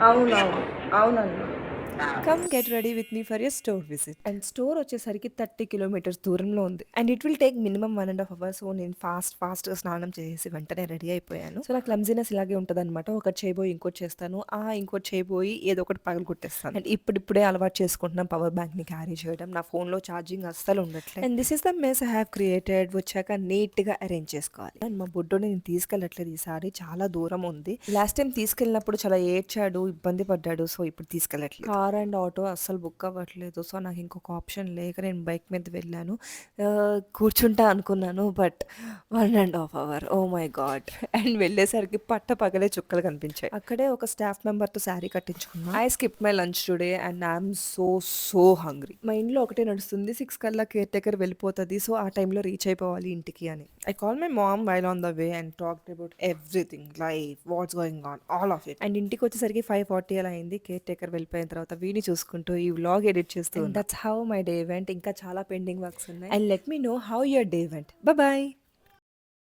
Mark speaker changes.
Speaker 1: అవునవును. అవునండి.
Speaker 2: ఆ!
Speaker 3: Come get ready with me for a store visit. And store వచ్చేసరికి 30 కిలోమీటర్స్ దూరంలో ఉంది. And it will take minimum 1.5 hours. So నేను ఫాస్ట్‌గా స్నానం చేసేసి వెంటనే రెడీ అయిపోయాను. సో నా క్లమ్జీనెస్ ఇలాగే ఉంటదనమాట. ఒకటి చేయబోయి ఇంకోటి చేస్తాను. ఇంకోటి చేయబోయి ఏదో ఒకటి పగలగొట్టేస్తాను. అండ్ ఇప్పుడిప్పుడే అలవాటు చేసుకుంటున్నాను పవర్ బ్యాంక్‌ని క్యారీ చేయడం. నా ఫోన్‌లో ఛార్జింగ్ అస్సలు ఉండట్లేదు. And this is the mess I have created. వచ్చాక నీట్‌గా అరేంజ్ చేసుకోవాలి. అండ్ మా బుడ్డోడిని నేను తీసుకెళ్ళట్లేదు ఈసారి. చాలా దూరం ఉంది. లాస్ట్ టైం తీసుకెళ్ళినప్పుడు చాలా ఏడ్చాడు, ఇబ్బంది పడ్డాడు. సో ఇప్పుడు తీసుకెళ్ళట్లేదు. కార్ అండ్ ఆటో అస్సలు బుక్ అవ్వట్లేదు. సో నాకు ఇంకొక ఆప్షన్ లేక నేను బైక్ మీద వెళ్ళాను. కూర్చుంటా అనుకున్నాను. But 1.5 hour. Oh my god! And వెళ్ళేసరికి పట్టపగలే చుక్కలు కనిపించాయి. అక్కడే ఒక స్టాఫ్ మెంబర్‌తో శారీ కట్టించుకున్నా. I skip my lunch today and I'm so hungry. మా ఇంట్లో ఒకటే నడుస్తుంది. 6 కల్లా కేర్ టేకర్ వెళ్ళిపోతది. సో ఆ టైంలో రీచ్ అయిపోవాలి ఇంటికి అని. I call my mom while on the way and talked about everything, life, what's going on, all of it. And ఇంటికి వచ్చేసరికి 5:40 అలా అయింది. కేర్ టేకర్ వెళ్ళిపోయిన తర్వాత వీడిని చూసుకుంటూ ఈ వ్లాగ్ ఎడిట్ చేస్తూ that's how my day vent. ఇంకా చాలా పెండింగ్ వర్క్స్ ఉన్నాయి. And let me know how your day vent. By.